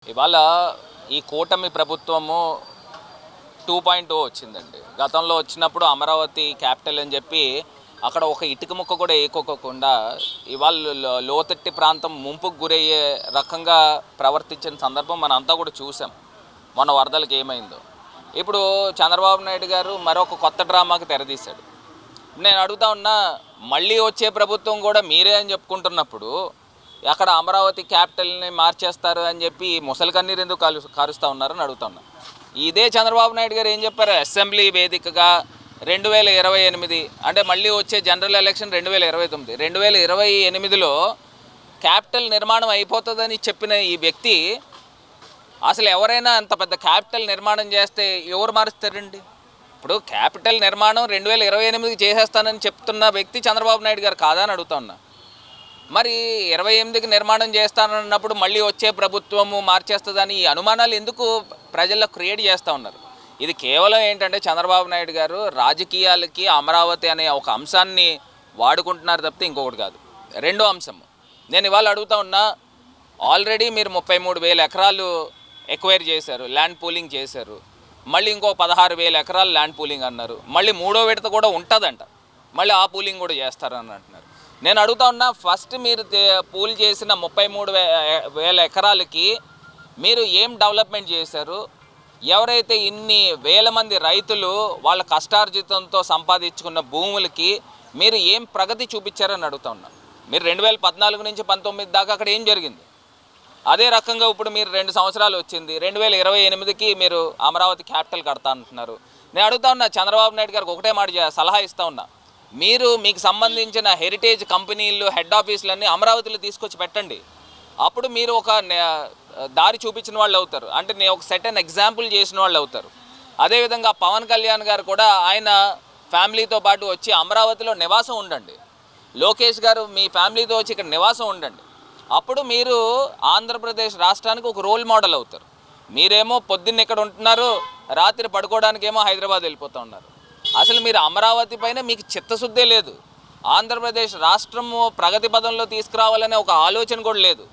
ఇవాళ ఈ కూటమి ప్రభుత్వము 2.0 వచ్చిందండి. గతంలో వచ్చినప్పుడు అమరావతి క్యాపిటల్ అని చెప్పి అక్కడ ఒక ఇటుక ముక్క కూడా ఏకోకుండా ఇవాళ లోతట్టి ప్రాంతం ముంపుకు గురయ్యే రకంగా ప్రవర్తించిన సందర్భం మనం అంతా కూడా చూసాం. మొన్న వరదలకు ఏమైందో. ఇప్పుడు చంద్రబాబు నాయుడు గారు మరొక కొత్త డ్రామాకి తెరదీశాడు. నేను అడుగుతా ఉన్నా, మళ్ళీ వచ్చే ప్రభుత్వం కూడా మీరే అని చెప్పుకుంటున్నప్పుడు అక్కడ అమరావతి క్యాపిటల్ని మార్చేస్తారు అని చెప్పి ముసలి కన్నీరు ఎందుకు కారుస్తూ ఉన్నారని అడుగుతున్నా. ఇదే చంద్రబాబు నాయుడు గారు ఏం చెప్పారు? అసెంబ్లీ వేదికగా 2028 అంటే మళ్ళీ వచ్చే జనరల్ ఎలక్షన్ 2029, 2028లో క్యాపిటల్ నిర్మాణం అయిపోతుందని చెప్పిన ఈ వ్యక్తి అసలు ఎవరైనా అంత పెద్ద క్యాపిటల్ నిర్మాణం చేస్తే ఎవరు మారుస్తారండి? ఇప్పుడు క్యాపిటల్ నిర్మాణం 2028కి చేసేస్తానని చెప్తున్న వ్యక్తి చంద్రబాబు నాయుడు గారు కాదా అని అడుగుతా ఉన్నా. మరి 28కి నిర్మాణం చేస్తానన్నప్పుడు మళ్ళీ వచ్చే ప్రభుత్వము మార్చేస్తుందని ఈ అనుమానాలు ఎందుకు ప్రజల్లో క్రియేట్ చేస్తూ ఉన్నారు? ఇది కేవలం ఏంటంటే చంద్రబాబు నాయుడు గారు రాజకీయాలకి అమరావతి అనే ఒక అంశాన్ని వాడుకుంటున్నారు తప్పితే ఇంకొకటి కాదు. రెండో అంశం నేను ఇవాళ అడుగుతా ఉన్నా, ఆల్రెడీ మీరు 33,000 ఎకరాలు ఎక్వైర్ చేశారు, ల్యాండ్ పూలింగ్ చేశారు. మళ్ళీ ఇంకో 16,000 ఎకరాలు ల్యాండ్ పూలింగ్ అన్నారు. మళ్ళీ మూడో విడత కూడా ఉంటుందంట, మళ్ళీ ఆ పూలింగ్ కూడా చేస్తారని అంటున్నారు. నేను అడుగుతా ఉన్నా, ఫస్ట్ మీరు పూల్ చేసిన 33,000 ఎకరాలకి మీరు ఏం డెవలప్మెంట్ చేశారు? ఎవరైతే ఇన్ని వేల మంది రైతులు వాళ్ళ కష్టార్జితంతో సంపాదించుకున్న భూములకి మీరు ఏం ప్రగతి చూపించారని అడుగుతా ఉన్నా. మీరు 2014 నుంచి 19 దాకా అక్కడ ఏం జరిగింది? అదే రకంగా ఇప్పుడు మీరు 2 సంవత్సరాలు వచ్చింది, 2028కి మీరు అమరావతి క్యాపిటల్ కడతా అంటున్నారు. నేను అడుగుతా ఉన్నా, చంద్రబాబు నాయుడు గారికి ఒకటే మాట సలహా ఇస్తూ ఉన్నా, మీరు మీకు సంబంధించిన హెరిటేజ్ కంపెనీలు హెడ్ ఆఫీసులన్నీ అమరావతిలో తీసుకొచ్చి పెట్టండి. అప్పుడు మీరు ఒక దారి చూపించిన వాళ్ళు అవుతారు, అంటే నేను ఒక సెటన్ ఎగ్జాంపుల్ చేసిన వాళ్ళు అవుతారు. అదేవిధంగా పవన్ కళ్యాణ్ గారు కూడా ఆయన ఫ్యామిలీతో పాటు వచ్చి అమరావతిలో నివాసం ఉండండి. లోకేష్ గారు మీ ఫ్యామిలీతో వచ్చి ఇక్కడ నివాసం ఉండండి. అప్పుడు మీరు ఆంధ్రప్రదేశ్ రాష్ట్రానికి ఒక రోల్ మోడల్ అవుతారు. మీరేమో పొద్దున్న ఇక్కడ ఉంటున్నారు, రాత్రి పడుకోవడానికేమో హైదరాబాద్ వెళ్ళిపోతూ ఉన్నారు. అసలు మీరు అమరావతి పైన మీకు చిత్తశుద్ధే లేదు. ఆంధ్రప్రదేశ్ రాష్ట్రము ప్రగతి పదంలో తీసుకురావాలనే ఒక ఆలోచన కూడా లేదు.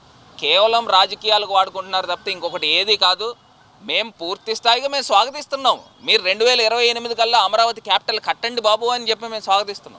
కేవలం రాజకీయాలకు వాడుకుంటున్నారు తప్పితే ఇంకొకటి ఏది కాదు. మేము పూర్తి స్థాయిగా మేము స్వాగతిస్తున్నాం. మీరు 2028 కల్లా అమరావతి క్యాపిటల్ కట్టండి బాబు అని చెప్పి మేము స్వాగతిస్తున్నాం.